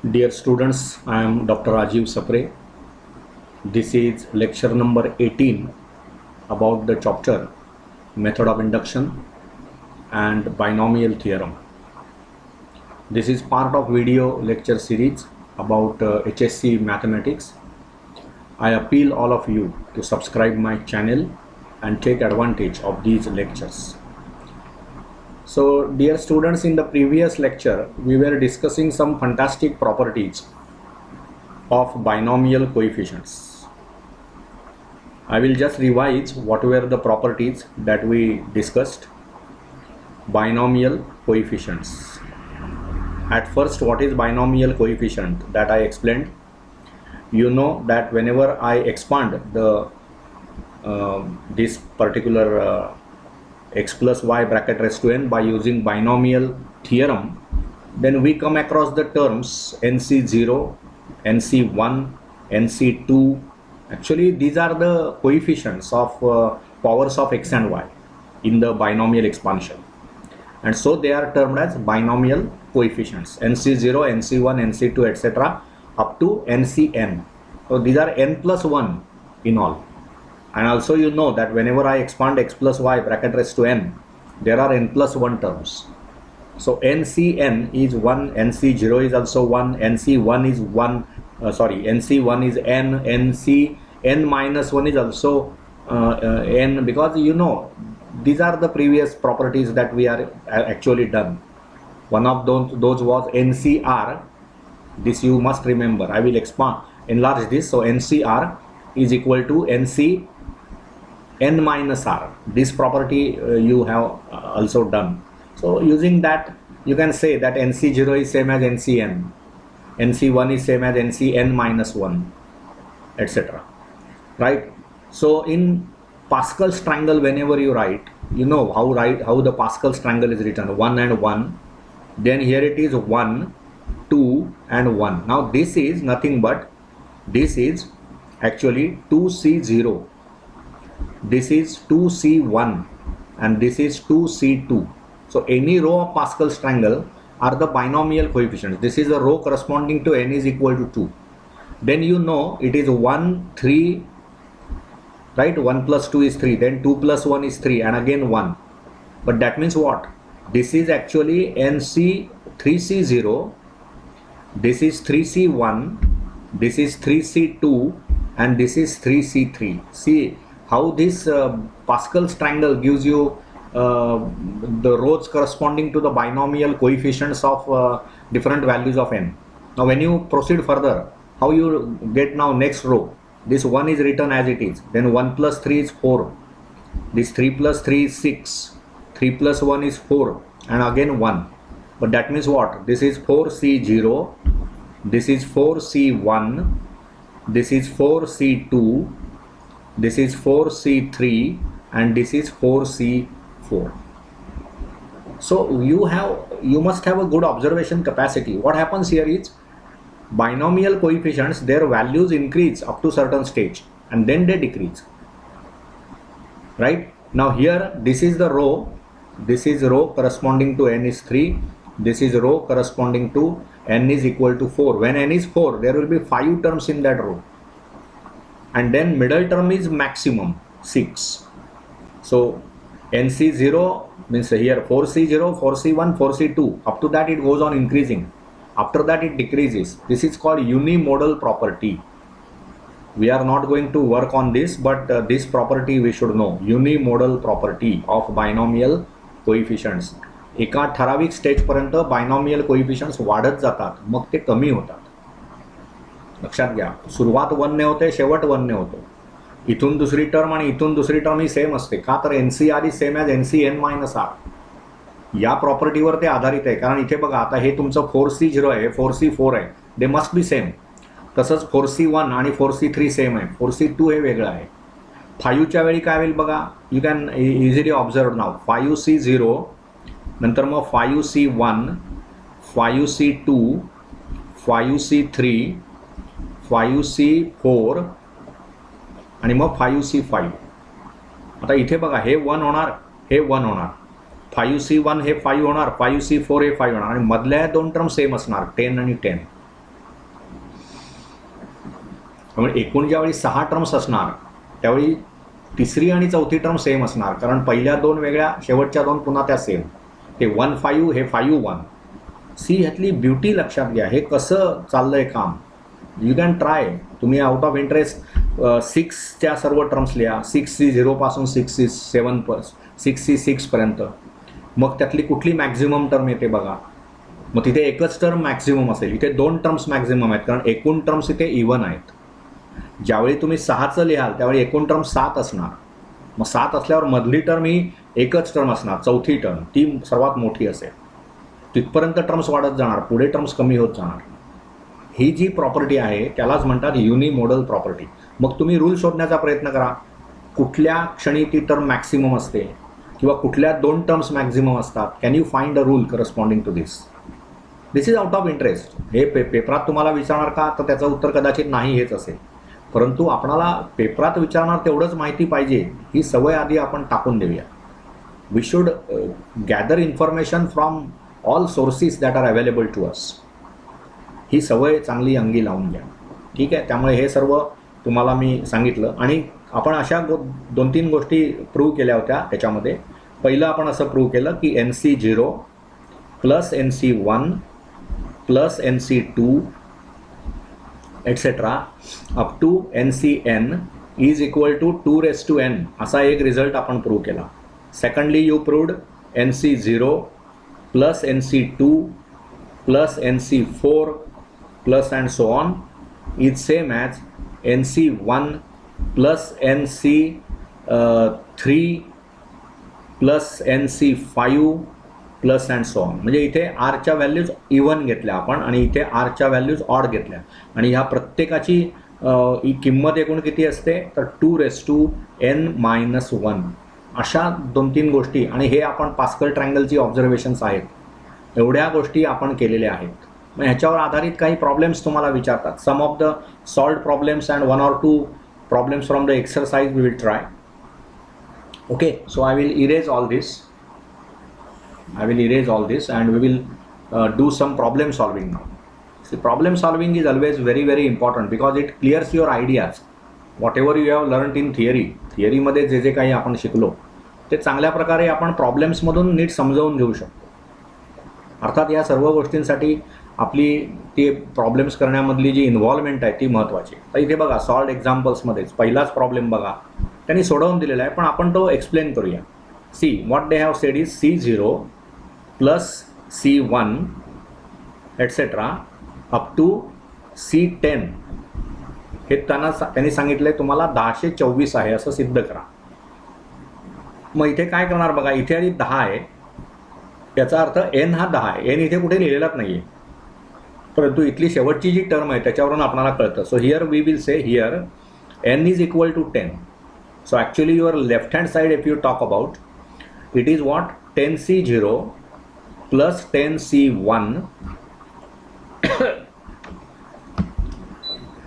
Dear students, I am Dr. Rajiv Sapre. This is lecture number 18 about the chapter Method of Induction and Binomial Theorem. This is part of video lecture series about HSC Mathematics. I appeal all of you to subscribe my channel and take advantage of these lectures. So dear students, in the previous lecture we were discussing some fantastic properties of binomial coefficients. I will just revise what were the properties that we discussed. Binomial coefficients. At first, what is binomial coefficient? That I explained. You know that whenever I expand the this particular x plus y bracket raised to n by using binomial theorem, then we come across the terms nc0, nc1, nc2. Actually, these are the coefficients of powers of x and y in the binomial expansion, and so they are termed as binomial coefficients: nc0, nc1, nc2, etc. up to ncn. So these are n plus 1 in all. And also you know that whenever I expand x plus y bracket raised to n, there are n plus 1 terms. So ncn is 1, nc0 is also 1, nc1 is 1, nc1 is n, ncn minus 1 is also n, because you know these are the previous properties that we are actually done. One of those was ncr. This you must remember. I will enlarge this. So ncr is equal to nc n minus r. This property you have also done. So using that, you can say that nc0 is same as ncn, nc1 is same as ncn minus 1, etc. Right? So in Pascal's triangle, whenever you write, you know how the Pascal's triangle is written: 1 and 1. Then here it is 1, 2 and 1. Now this is nothing but, this is actually 2c0, this is 2c1, and this is 2c2. So any row of Pascal's triangle are the binomial coefficients. This is a row corresponding to n is equal to 2. Then you know it is 1, 3, right? 1 plus 2 is 3, then 2 plus 1 is 3, and again 1. But that means what? This is actually nc 3c0, this is 3c1, this is 3c2, and this is 3c3. See how this Pascal's triangle gives you the rows corresponding to the binomial coefficients of different values of n. Now when you proceed further, how you get now next row? This 1 is written as it is, then 1 plus 3 is 4, this 3 plus 3 is 6, 3 plus 1 is 4, and again 1. But that means what? This is 4c0, this is 4c1, this is 4c2, this is 4c3, and this is 4c4. So you must have a good observation capacity. What happens here is, binomial coefficients, their values increase up to certain stage and then they decrease. Right? Now here this is the row, this is row corresponding to n is 3, this is row corresponding to n is equal to 4. When n is 4, there will be 5 terms in that row, and then middle term is maximum 6. So nc0 means here 4c0, 4c1, 4c2, up to that it goes on increasing. After that it decreases. This is called unimodal property. We are not going to work on this, but this property we should know. Unimodal property of binomial coefficients. एका ठराविक stage पर्यंत binomial coefficients वाढत जातात, मग ते कमी होतात. लक्षात घ्या, सुरुवात 1 ने होते, शेवट 1 ने होतो. इथून दुसरी टर्म आणि इथून दुसरी टर्म ही सेम असते. का तर NCR is same as NCN minus R. या प्रॉपर्टीवर ते आधारित आहे. कारण इथे बघा, आता हे तुमचं 4c0 आहे, 4c4 आहे, दे मस्ट बी सेम. तसंच 4c1 आणि 4c3 सेम आहे, 4c2 हे वेगळं आहे. 5 च्या वेळी काय होईल बघा, you can easily observe now. 5c0 नंतर मग 5c1, 5c2, 5c3, 5c4 आणि मग 5c5. आता इथे बघा, हे 1 होणार, हे 1 होणार, 5c1 हे 5 होणार, 5c4 हे 5 होणार, आणि मधल्या 2 टर्म सेम असणार, 10 आणि 10. त्यामुळे एकूण ज्यावेळी 6 टर्म्स असणार त्यावेळी तिसरी आणि चौथी टर्म सेम असणार, कारण पहिल्या 2 वेगळ्या, शेवटच्या 2 पुन्हा त्या सेम. हे 1 5 हे 5 1. सी ह्यातली ब्युटी लक्षात घ्या. हे कसं चाललंय काम. You can try. तुम्ही आउट ऑफ इंटरेस्ट 6च्या सर्व टर्म्स लिहा. 6C 0 पासून 6C 7 6C 6 पर्यंत. मग त्यातली कुठली मॅक्झिमम टर्म येते बघा. मग तिथे एकच टर्म मॅक्झिमम असेल. इथे 2 टर्म्स मॅक्झिमम आहेत, कारण एकूण टर्म्स इथे इव्हन आहेत. ज्यावेळी तुम्ही 6चं लिहाल त्यावेळी एकूण टर्म 7 असणार. मग 7 असल्यावर मधली टर्म ही एकच टर्म असणार, चौथी टर्म ती सर्वात मोठी असेल. तिथपर्यंत टर्म्स वाढत जाणार, पुढे टर्म्स कमी होत जाणार. ही जी प्रॉपर्टी आहे त्यालाच म्हणतात युनिमोडल प्रॉपर्टी. मग तुम्ही रूल शोधण्याचा प्रयत्न करा. कुठल्या क्षणी ती टर्म मॅक्सिमम असते किंवा कुठल्या 2 टर्म्स मॅक्झिमम असतात. Can you find a rule corresponding to this. This is out of interest. हे पेपरात तुम्हाला विचारणार का, तर त्याचं उत्तर कदाचित नाही हेच असेल. परंतु आपणाला पेपरात विचारणार तेवढंच माहिती पाहिजे, ही सवय आधी आपण टाकून देऊया. We should gather information from all sources that are available to us. ही सवय चांगली अंगी लावून घ्या. ठीक आहे. त्यामुळे हे सर्व तुम्हाला मी सांगितलं आणि आपण अशा 2-3 गोष्टी प्रूव्ह केल्या होत्या त्याच्यामध्ये. पहिलं आपण असं प्रूव्ह केलं की NC0 plus NC1 plus NC2 etcetera up to NCN is equal to 2n असा एक रिझल्ट आपण प्रूव्ह केला. Secondly you proved NC0 plus NC2 plus NC4 plus and so on is same as NC1 plus NC3 plus NC5 plus and so on. म्हणजे इथे आरच्या values even घेतल्या आपण आणि इथे आरच्या व्हॅल्यूज ऑड घेतल्या आणि ह्या प्रत्येकाची किंमत एकूण किती असते, तर 2n-1 अशा 2-3 गोष्टी. आणि हे आपण पास्कल ट्रायंगलची ऑब्झर्वेशन्स आहेत. एवढ्या गोष्टी आपण केलेल्या आहेत. मग ह्याच्यावर आधारित काही प्रॉब्लेम्स तुम्हाला विचारतात. Some of the solved problems and 1 or 2 problems from the exercise we will try. Okay. So I will erase all this. And we will do some problem solving now. See, problem solving is always very very important because it clears your ideas. Whatever you have learned in theory मध्ये जे काही आपण शिकलो ते चांगल्या प्रकारे आपण प्रॉब्लेम्समधून NEET समजावून घेऊ शकतो. अर्थात या सर्व गोष्टींसाठी आपली ती प्रॉब्लेम्स करण्यामधली जी इन्व्हॉल्वमेंट आहे ती महत्त्वाची. तर इथे बघा सॉल्व्ड एक्झाम्पल्समध्येच पहिलाच प्रॉब्लेम बघा त्यांनी सोडवून दिलेला आहे, पण आपण तो एक्सप्लेन करूया. See what they have said is C0 plus C1 etcetera up to C10 हे त्यांनी सांगितलं तुम्हाला 1024 आहे असं सिद्ध करा. मग इथे काय करणार बघा. इथे आधी 10 आहे, याचा अर्थ n हा 10 आहे. n इथे कुठे लिहिलेलाच नाही आहे, परंतु इथली शेवटची जी टर्म आहे त्याच्यावरून आपल्याला कळतं. So here we will say here n is equal to 10. So actually your left hand side if you talk about it is what 10C0 plus 10C1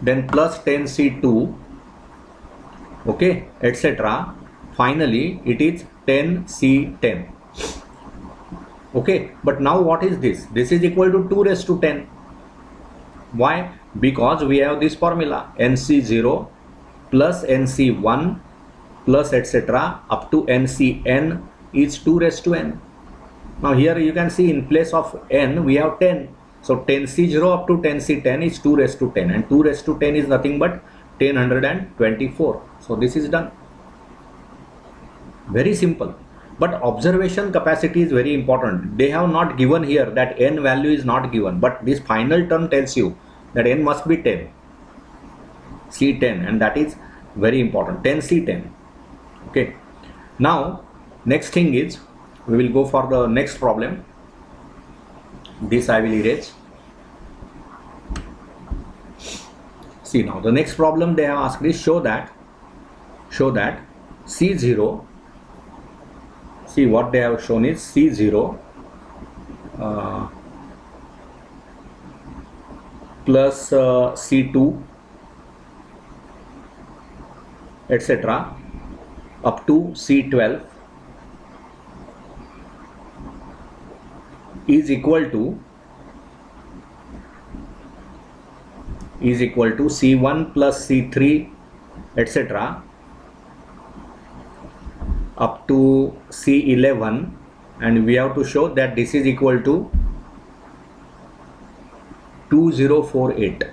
then plus 10C2 okay etc. Finally it is 10C10. okay, but now what is this? This is equal to 2^10. why? Because we have this formula NC0 plus NC1 plus etc. up to NCN is 2^n. Now here you can see in place of n we have 10. So 10C0 up to 10C10 is 2^10 and 2^10 is nothing but 1024. So this is done. Very simple. But observation capacity is very important. They have not given here that n value is not given, but this final term tells you that n must be 10. C10, and that is very important. 10C10. Okay. Now next thing is we will go for the next problem. This I will erase. See now the next problem they have asked is show that C0, see what they have shown is C0 plus C2 etc. up to C12 is equal to is equal to C1 plus C3 etc. up to C11, and we have to show that this is equal to 2048.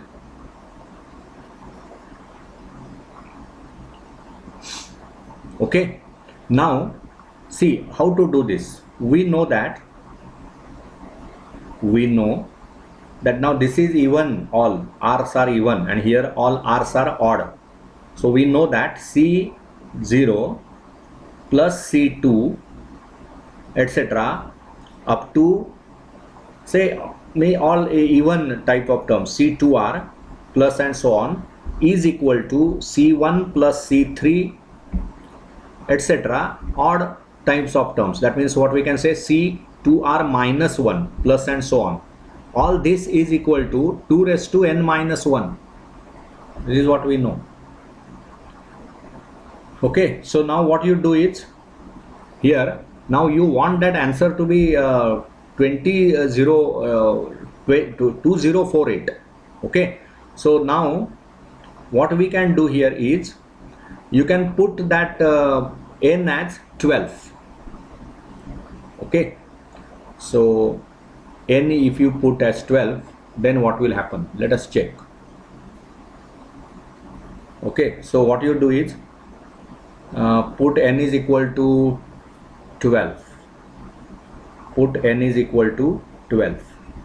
Okay, now see how to do this. We know that now this is even, all r's are even, and here all r's are odd. So we know that C0 plus C2 etc. up to, say, may all even type of terms, C2R plus and so on, is equal to C1 plus C3 etc. odd types of terms. That means what we can say, C2R minus 1 plus and so on. All this is equal to 2 raised to n minus 1. This is what we know. Okay, so now what you do is, here now you want that answer to be 2048. Okay, so now what we can do here is, you can put that n as 12. Okay, so n if you put as 12, then what will happen? Let us check. Okay, so what you do is, put n is equal to 12. Put n is equal to 12.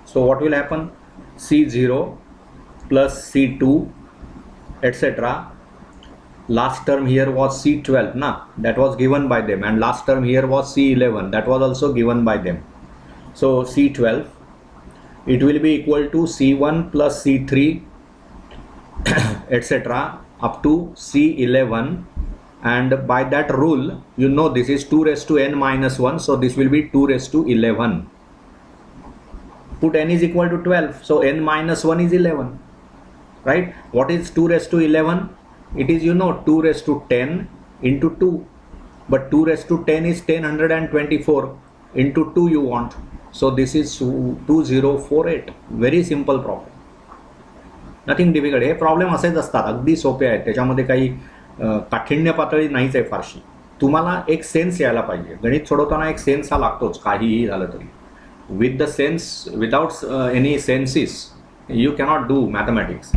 So what will happen? C0 plus C2 etc. Last term here was C12, that was given by them, and last term here was C11, that was also given by them. So C12, it will be equal to C1 plus C3 etc. up to C11, and by that rule, you know, this is 2 raised to n minus 1, so this will be 2 raised to 11. Put n is equal to 12, so n minus 1 is 11, right? What is 2 raised to 11? It is, you know, 2 raised to 10 into 2, but 2 raised to 10 is 1024 into 2 you want. So this is 2048. Very simple problem. Nothing difficult. Hey problem असेच असतात, अगदी सोपे आहेत, त्याच्यामध्ये काही काठिण्य पातळी नाहीच आहे फारशी. तुम्हाला एक सेन्स यायला पाहिजे. गणित सोडवताना एक सेन्स हा लागतोच, काहीही झालं तरी. With the sense, without any census you cannot do mathematics.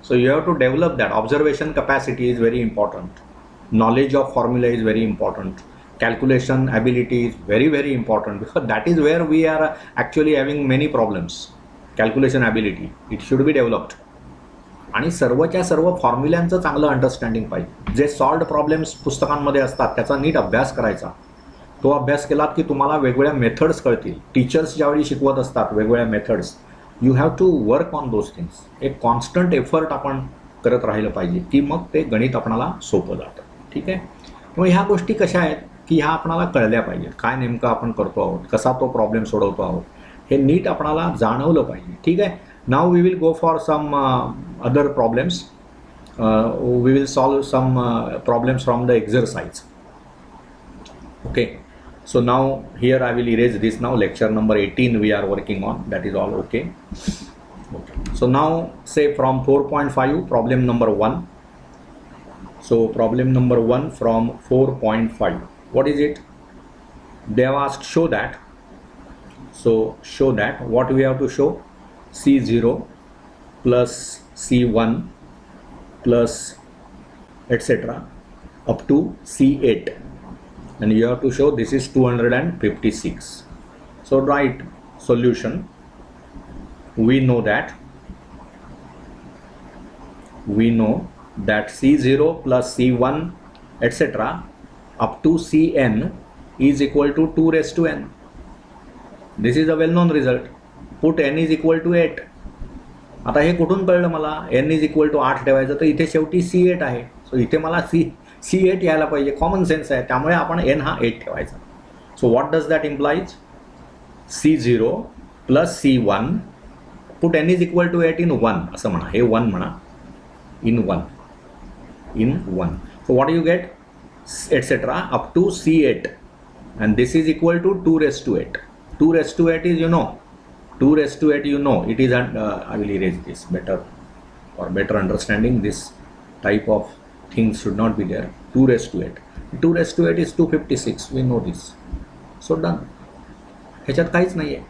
So you have to develop that. Observation capacity is very important. Knowledge of formula is very important. Calculation ability is very, very important, because that is where we are actually having many problems. Calculation ability, it should be developed. आणि सर्वच्या सर्व फॉर्म्युल्यांचं चांगलं understanding पाहिजे. जे solved problems पुस्तकांमध्ये असतात त्याचा NEET अभ्यास करायचा. तो अभ्यास केलात की तुम्हाला वेगवेगळ्या मेथड्स कळतील. टीचर्स ज्यावेळी शिकवत असतात वेगवेगळ्या methods, you have to work on those things. एक कॉन्स्टंट एफर्ट आपण करत राहिलं पाहिजे, की मग ते गणित आपणाला सोपं जातं. ठीक आहे, त्यामुळे ह्या गोष्टी कशा आहेत की ह्या आपणाला कळल्या पाहिजेत. काय नेमकं आपण करतो आहोत, कसा तो प्रॉब्लेम सोडवतो आहोत, हे नीट आपणाला जाणवलं पाहिजे. ठीक आहे. Now we will go for some other problems. We will solve some problems from the exercise. Okay, so now here I will erase this. Now lecture number 18 we are working on, that is all. Okay. So now say from 4.5 problem number 1. So problem number 1 from 4.5, what is it? They have asked show that. So show that, what we have to show? C0 plus C1 plus etc. up to C8, and you have to show this is 256. So write solution. We know that C0 plus C1 etc. up to Cn is equal to 2 raised to n. This is a well known result. Put n is equal to 8. आता हे कुठून कळलं मला? n is equal to 8 ठेवायचं, तर इथे शेवटी C8 आहे. सो इथे मला C8 यायला पाहिजे. कॉमन सेन्स आहे, त्यामुळे आपण n हा 8 ठेवायचा. So what does that implies? C0 plus C1, put n is equal to 8 in 1 असं म्हणा. हे 1 म्हणा, in 1. So what you get? Etcetera up to C8, and this is equal to 2 raised to 8. 2 raised to 8 is, 2 raised to 8, it is, I will erase this better. for better understanding this type of things should not be there. 2 raised to 8. 2 raised to 8 is 256. We know this. So done. ह्याच्यात काहीच नाही आहे.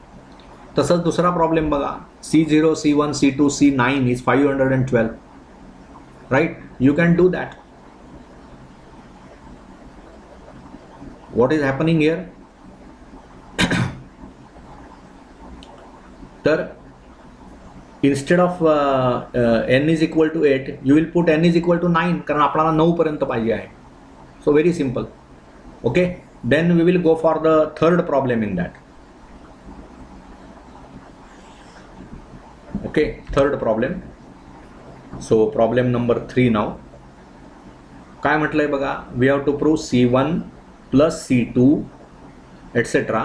तसंच दुसरा problem बघा. C0, C1, C2, C9 is 512. Right? You can do that. What is happening here? तर instead of n is equal to 8, you will put n is equal to 9 कारण आपल्याला 9 पर्यंत पाहिजे आहे. So very simple. Okay, then we will go for the third problem in that. Okay, third problem. So problem number 3 now. काय म्हटलंय बघा, we have to prove C1 plus C2 etc.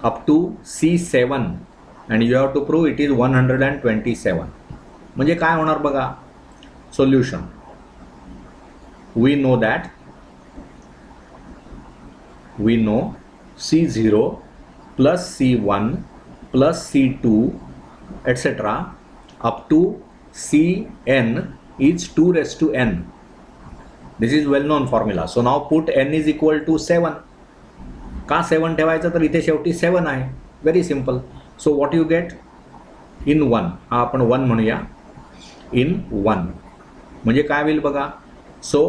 up to C7 and you have to prove it is 127. म्हणजे काय होणार बघा, solution. We know C0 plus C1 plus C2 etc. up to Cn is 2 raised to n. This is well known formula. So now put n is equal to 7. का 7 ठेवायचं तर इथे शेवटी 7 आहे. Very simple. So what you get in 1, हा आपण 1 म्हणूया, in 1 म्हणजे काय होईल बघा. So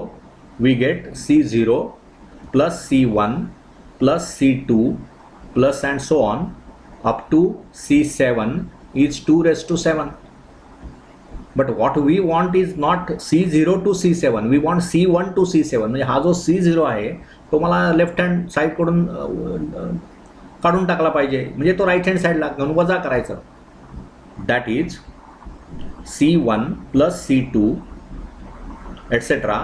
we get C0 plus C1 plus C2 plus and so on up to C7 is 2 raised to 7. But what we want is not C0 to C7, we want C1 to C7. म्हणजे हा जो C0 आहे तो मला left hand side कडून काढून टाकला पाहिजे, म्हणजे तो राईट हँड साईडला घेऊन वजा करायचं. That is C1 plus C2 etc.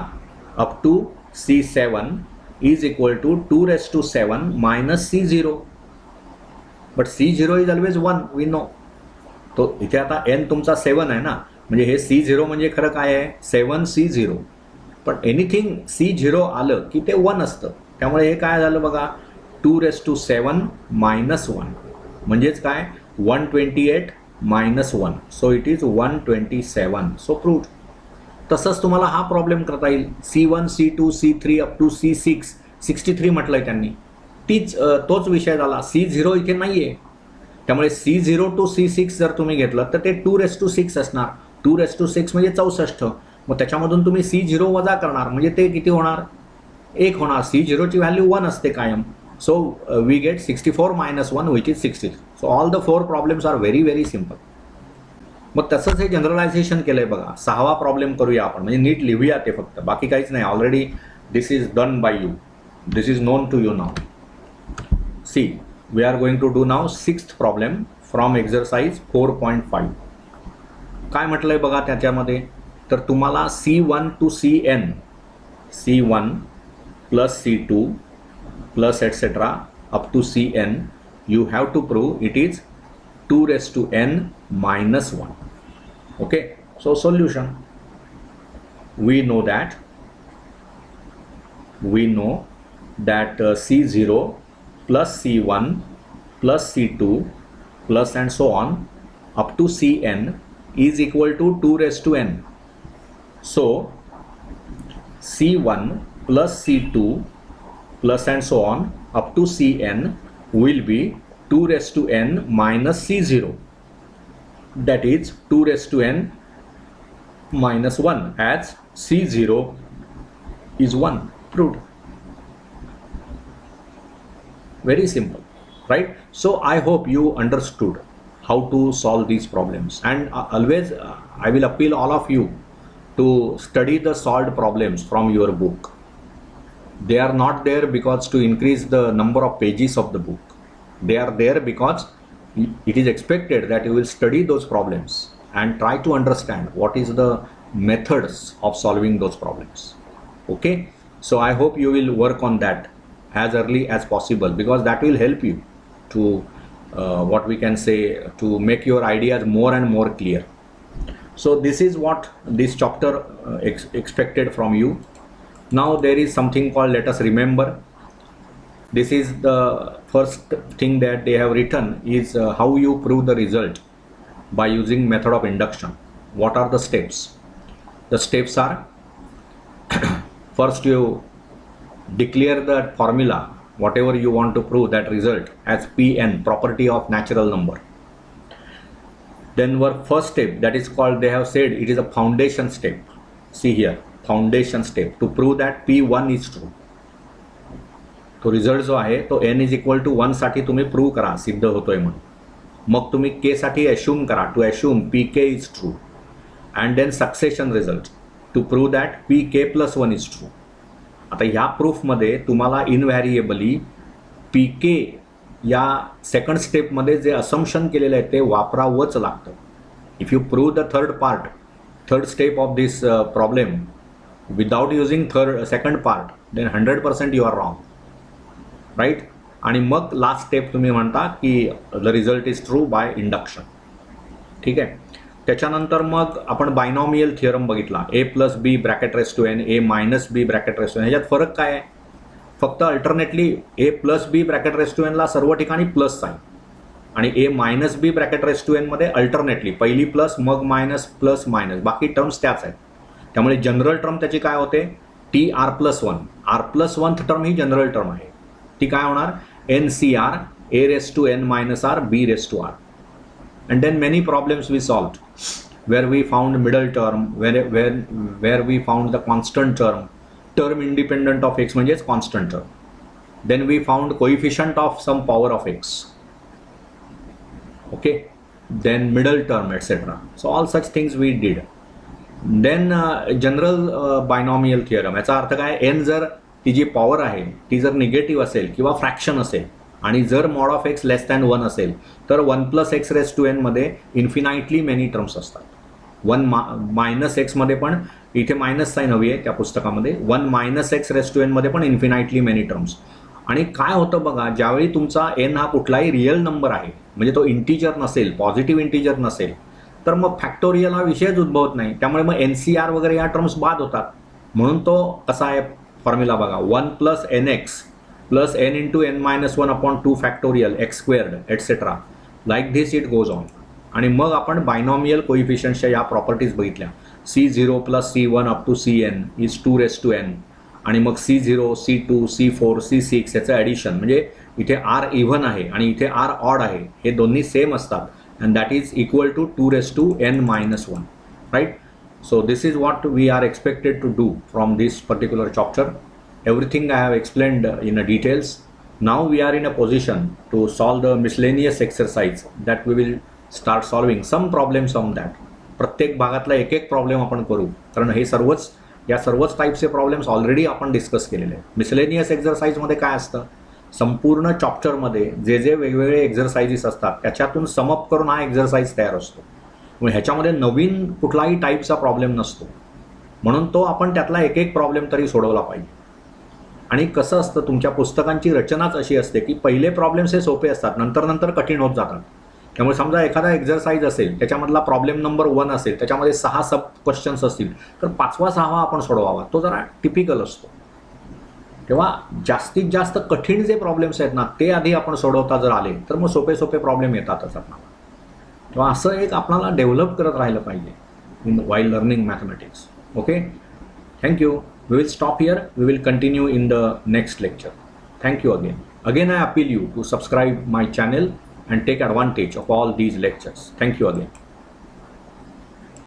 up to C7 is equal to 2 raised to 7 minus C0. But C0 is always 1, we know. तो इथे आता n तुमचा 7 आहे ना, म्हणजे हे C0 म्हणजे खरं काय आहे 7C0. पण एनिथिंग C0 आलं की ते 1 असतं, त्यामुळे हे काय झालं बघा 2 raised to 7 minus 1 म्हणजेच काय 128 minus 1. So it is 127. So proved. तसंच तुम्हाला हा प्रॉब्लेम करता येईल. C1, C2, C3 up to C6, 63 म्हटलंय त्यांनी. तोच विषय झाला. C0 इथे नाहीये, त्यामुळे C0 to C6 जर तुम्ही घेतलं तर ते 2 raised to 6 असणार. 2 raised to 6 म्हणजे 64. मग त्याच्यामधून तुम्ही C0 वजा करणार म्हणजे ते किती होणार 1 होणार. C0 ची व्हॅल्यू 1 असते कायम. So we get 64 minus 1 which is 60. So all the 4 problems are very very simple. मग तसंच हे जनरलायझेशन केलंय बघा. 6वा प्रॉब्लेम करूया आपण, म्हणजे नीट लिहूया ते फक्त, बाकी काहीच नाही. Already this is done by you, this is known to you now. See we are going to do now 6th problem from exercise 4.5. काय म्हटलंय बघा त्याच्यामध्ये, तर तुम्हाला C1 to Cn, C1 plus C2 plus etc. up to Cn, you have to prove it is 2 raised to n minus 1. Okay, so solution. We know that C0 plus C1 plus C2 plus and so on up to Cn is equal to 2 raised to n. So C1 plus C2 plus and so on up to Cn will be 2 raised to n minus C0. That is 2 raised to n minus 1, as C0 is 1. Proved. Very simple, right? So I hope you understood how to solve these problems, and always I will appeal all of you to study the solved problems from your book. They are not there because to increase the number of pages of the book. They are there because it is expected that you will study those problems and try to understand what is the methods of solving those problems. Okay, so I hope you will work on that as early as possible, because that will help you to what we can say, to make your ideas more and more clear. So this is what this chapter expected from you. Now there is something called let us remember. This is the first thing that they have written is how you prove the result by using method of induction. What are the steps? The steps are first you declare the formula, whatever you want to prove, that result, as Pn, property of natural number. Then our first step, that is called, they have said it is a foundation step. See here, foundation step, to prove that P1 is true. तो result जो आहे तो n is equal to 1 साठी तुम्ही prove करा, सिद्ध होतोय म्हणून. मग तुम्ही k साठी अश्यूम करा, to assume pk is true, and then succession result to prove that pk plus 1 is true. आता ह्या प्रूफमध्ये तुम्हाला इनव्हॅरिएबली pk या सेकंड स्टेपमध्ये जे असम्पशन केलेलं आहे ते वापरावंच लागतं. If you prove the third step of this problem without using second part, then 100% you are wrong, right. आणि मग लास्ट स्टेप तुम्ही म्हणता की the result is true by induction. ठीक आहे. त्याच्यानंतर मग आपण बायनॉमियल थिअरम बघितला, a plus b bracket raise to n, a minus b bracket raise to n. ह्याच्यात फरक काय आहे? फक्त alternately a plus b bracket raise to एनला सर्व ठिकाणी प्लस आहे, आणि a minus b bracket raise to एनमध्ये अल्टरनेटली पहिली प्लस मग मायनस प्लस मायनस, बाकी टर्म्स त्याच आहेत. त्यामुळे जनरल टर्म त्याची काय होते? T r plus 1. R plus 1 term ही जनरल टर्म आहे. ती काय होणार? N C r a raise to n minus r b raise to r. And then many problems we solved where we found middle term, where we found the constant term independent of x म्हणजेच constant term. Then we found coefficient of some power of x. Okay. Then middle term, etc. So all such things we did. Then general binomial theorem. याचा अर्थ काय? n जर ती जी power आहे ती जर negative असेल किंवा फ्रॅक्शन असेल आणि जर mod of x less than 1 असेल तर 1 plus x raise to n मध्ये इन्फिनाइटली मेनी टर्म्स असतात. 1 मायनस एक्स मध्ये पण, इथे मायनस साईन हवी आहे त्या पुस्तकामध्ये, 1 minus x raise to n मध्ये पण इन्फिनाइटली मेनी टर्म्स. आणि काय होतं बघा, ज्यावेळी तुमचा एन हा कुठलाही रिअल नंबर आहे, म्हणजे तो इंटिजर नसेल, पॉझिटिव्ह इंटिजर नसेल, तर मग फॅक्टोरियल हा विषयच उद्भवत नाही. त्यामुळे मग एनसीआर वगैरे या टर्म्स बाद होतात. म्हणून तो कसा आहे फॉर्म्युला बघा, 1 plus n x plus n into n minus 1 upon 2 factorial x squared etc. like this it goes on. आणि मग आपण बायनॉमियल कोइफिशियंटच्या या प्रॉपर्टीज बघितल्या. C0 plus C1 up to Cn is 2 raise to n, आणि मग C0 C2 C4 C6 याचं addition, म्हणजे इथे R even आहे आणि इथे R ऑड आहे, हे दोन्ही सेम असतात, and that is equal to 2 raise to n minus 1, right. So this is what we are expected to do from this particular chapter. Everything I have explained in a details. Now we are in a position to solve the miscellaneous exercise that we will start solving some problems on that. प्रत्येक भागातला एक एक problem आपण करू, कारण हे सर्वच टाईपचे problems already आपण डिस्कस केलेले आहेत. मिसलेनियस एक्झरसाइजमध्ये काय असतं, संपूर्ण चॅप्टरमध्ये जे जे वेगवेगळे एक्झरसाइजेस असतात त्याच्यातून समअप करून हा एक्झरसाइज तयार असतो. मग ह्याच्यामध्ये नवीन कुठलाही टाईपचा प्रॉब्लेम नसतो, म्हणून तो आपण त्यातला एक एक प्रॉब्लेम तरी सोडवला पाहिजे. आणि कसं असतं, तुमच्या पुस्तकांची रचनाच अशी असते की पहिले प्रॉब्लेम्स हे सोपे असतात, नंतर कठीण होत जातात. त्यामुळे समजा एखादा एक्झरसाइज असेल, त्याच्यामधला प्रॉब्लेम नंबर 1 असेल, त्याच्यामध्ये 6 सब क्वेश्चन्स असतील, तर 5वा 6वा आपण सोडवावा, तो जरा टिपिकल असतो. तेव्हा जास्तीत जास्त कठीण जे प्रॉब्लेम्स आहेत ना ते आधी आपण सोडवता जर आले तर मग सोपे प्रॉब्लेम येतातच आपल्याला. तेव्हा असं एक आपल्याला डेव्हलप करत राहिलं पाहिजे in while learning mathematics. Okay, thank you. We will stop here. We will continue in the next lecture. Thank you again. Again, I appeal you to subscribe my channel and take advantage of all these lectures. Thank you again.